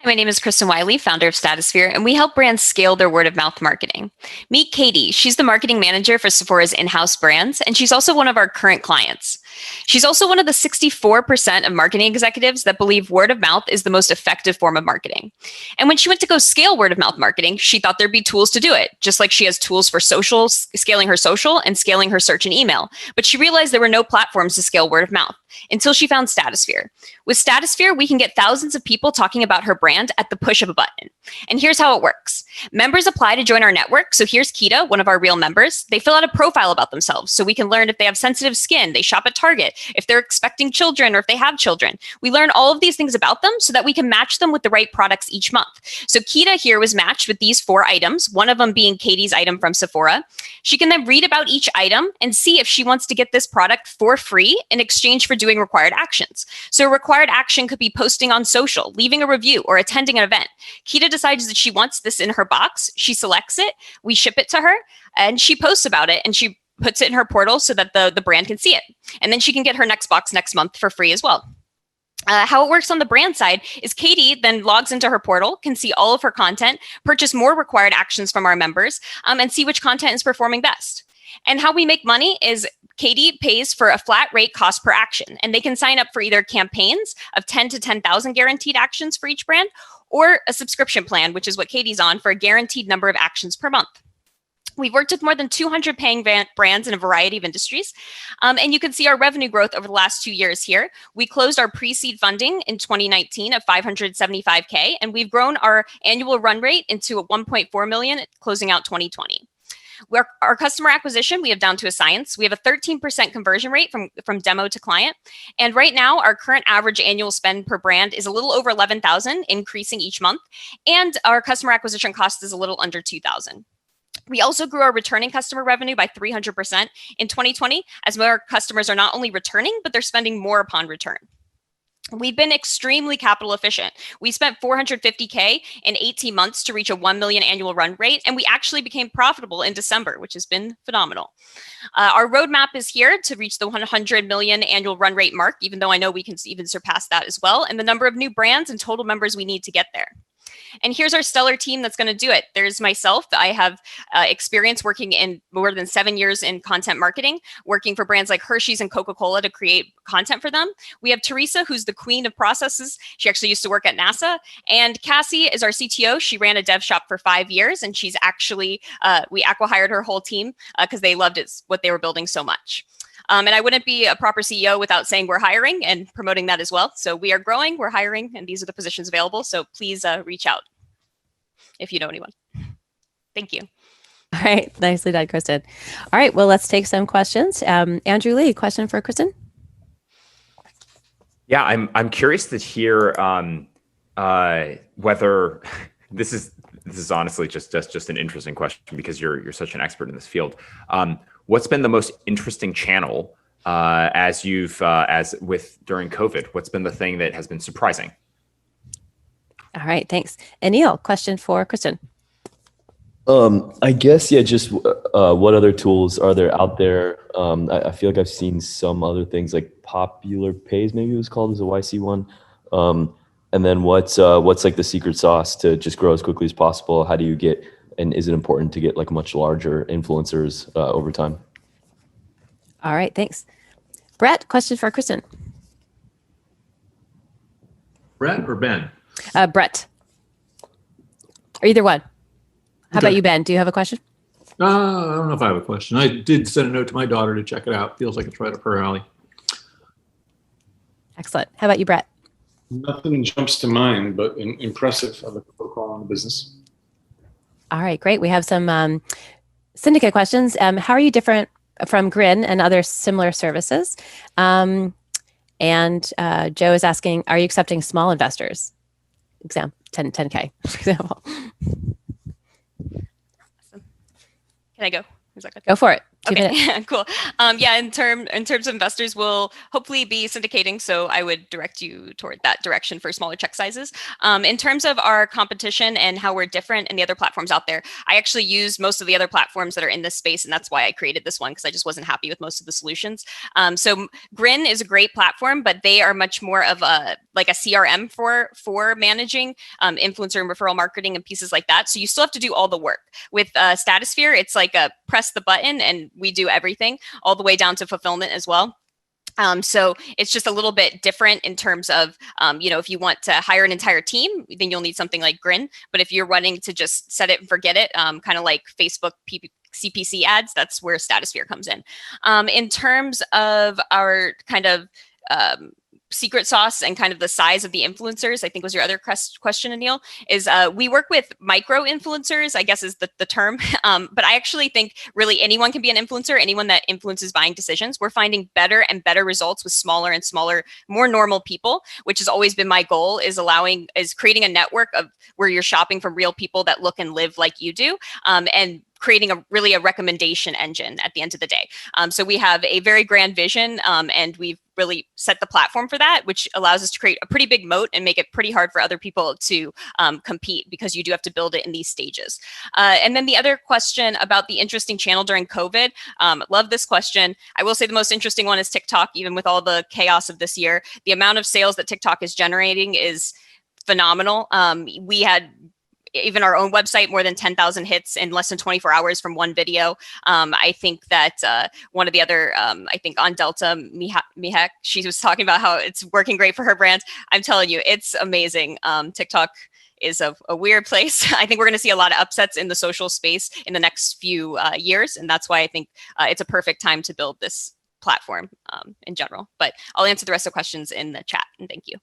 My name is Kristen Wiley, founder of Statusphere, and we help brands scale their word of mouth marketing. Meet Katie. She's the marketing manager for Sephora's in-house brands, and she's also one of our current clients. She's also one of the 64% of marketing executives that believe word of mouth is the most effective form of marketing. And when she went to go scale word of mouth marketing, she thought there'd be tools to do it, just like she has tools for social, scaling her social and scaling her search and email. But she realized there were no platforms to scale word of mouth until she found Statusphere. With Statusphere, we can get thousands of people talking about her brand at the push of a button. And here's how it works. Members apply to join our network. So here's Kita, one of our real members. They fill out a profile about themselves so we can learn if they have sensitive skin, they shop at Target, if they're expecting children, or if they have children. We learn all of these things about them so that we can match them with the right products each month. So Kita here was matched with these 4 items, one of them being Katie's item from Sephora. She can then read about each item and see if she wants to get this product for free in exchange for doing required actions. So a required action could be posting on social, leaving a review, or attending an event. Kita decides that she wants this in her box. She selects it, we ship it to her, and she posts about it, and she puts it in her portal so that the brand can see it. And then she can get her next box next month for free as well. How it works on the brand side is Katie then logs into her portal, can see all of her content, purchase more required actions from our members, and see which content is performing best. And how we make money is Katie pays for a flat rate cost per action, and they can sign up for either campaigns of 10 to 10,000 guaranteed actions for each brand, or a subscription plan, which is what Katie's on, for a guaranteed number of actions per month. We've worked with more than 200 paying brands in a variety of industries. And you can see our revenue growth over the last 2 years here. We closed our pre-seed funding in 2019 of $575K, and we've grown our annual run rate into a 1.4 million, closing out 2020. Our customer acquisition, we have down to a science. We have a 13% conversion rate from demo to client. And right now, our current average annual spend per brand is a little over 11,000, increasing each month. And our customer acquisition cost is a little under 2,000. We also grew our returning customer revenue by 300% in 2020, as more customers are not only returning, but they're spending more upon return. We've been extremely capital efficient. We spent $450K in 18 months to reach a 1 million annual run rate, and we actually became profitable in December, which has been phenomenal. Our roadmap is here to reach the 100 million annual run rate mark, even though I know we can even surpass that as well, and the number of new brands and total members we need to get there. And here's our stellar team that's going to do it. There's myself. I have experience working in more than 7 years in content marketing, working for brands like Hershey's and Coca-Cola to create content for them. We have Teresa, who's the queen of processes. She actually used to work at NASA. And Cassie is our CTO. She ran a dev shop for 5 years, and she's actually, we acqui-hired her whole team because they loved what they were building so much. And I wouldn't be a proper CEO without saying we're hiring and promoting that as well. So we are growing, we're hiring, and these are the positions available. So please reach out if you know anyone. Thank you. All right. Nicely done, Kristen. All right. Well, let's take some questions. Andrew Lee, question for Kristen? Yeah, I'm curious to hear whether this is honestly just an interesting question because you're such an expert in this field. What's been the most interesting channel during COVID? What's been the thing that has been surprising? All right, thanks. And Neil, question for Kristen. I guess, yeah, just what other tools are there out there? I feel like I've seen some other things like Popular Pays, maybe it was called, as a YC one. And then what's like the secret sauce to just grow as quickly as possible? How do you get, and is it important to get like much larger influencers over time? All right, thanks. Brett, question for Kristen. Brett or Ben? Brett. Or either one. How about you, Ben? Do you have a question? I don't know if I have a question. I did send a note to my daughter to check it out. Feels like it's right up her alley. Excellent. How about you, Brett? Nothing jumps to mind, but impressive of the protocol in the business. All right, great. We have some syndicate questions. How are you different from Grin and other similar services? And Joe is asking, are you accepting small investors? Example, 10K, for example. Can I go? Is that good? Go for it. 2 minutes. Okay, cool. Yeah, in terms of investors, we'll hopefully be syndicating, so I would direct you toward that direction for smaller check sizes. In terms of our competition and how we're different in the other platforms out there, I actually use most of the other platforms that are in this space, and that's why I created this one, because I just wasn't happy with most of the solutions. So Grin is a great platform, but they are much more of a CRM for managing influencer and referral marketing and pieces like that. So you still have to do all the work. With Statusphere, it's like a press the button and we do everything, all the way down to fulfillment as well. So it's just a little bit different in terms of, if you want to hire an entire team, then you'll need something like Grin. But if you're running to just set it and forget it, kind of like Facebook CPC ads, that's where Statusphere comes in. In terms of our kind of secret sauce and kind of the size of the influencers, I think was your other question, Anil, is we work with micro influencers, I guess is the term. But I actually think really anyone can be an influencer, anyone that influences buying decisions. We're finding better and better results with smaller and smaller, more normal people, which has always been my goal, is creating a network of where you're shopping from real people that look and live like you do, and creating a recommendation engine at the end of the day. So we have a very grand vision, and we've really set the platform for that, which allows us to create a pretty big moat and make it pretty hard for other people to compete, because you do have to build it in these stages. And then the other question about the interesting channel during COVID, love this question. I will say the most interesting one is TikTok, even with all the chaos of this year. The amount of sales that TikTok is generating is phenomenal. We had even our own website, more than 10,000 hits in less than 24 hours from one video. I think that one of the other, I think on Delta, Mihak, she was talking about how it's working great for her brand. I'm telling you, it's amazing. TikTok is a weird place. I think we're going to see a lot of upsets in the social space in the next few years. And that's why I think it's a perfect time to build this platform in general. But I'll answer the rest of the questions in the chat, and thank you.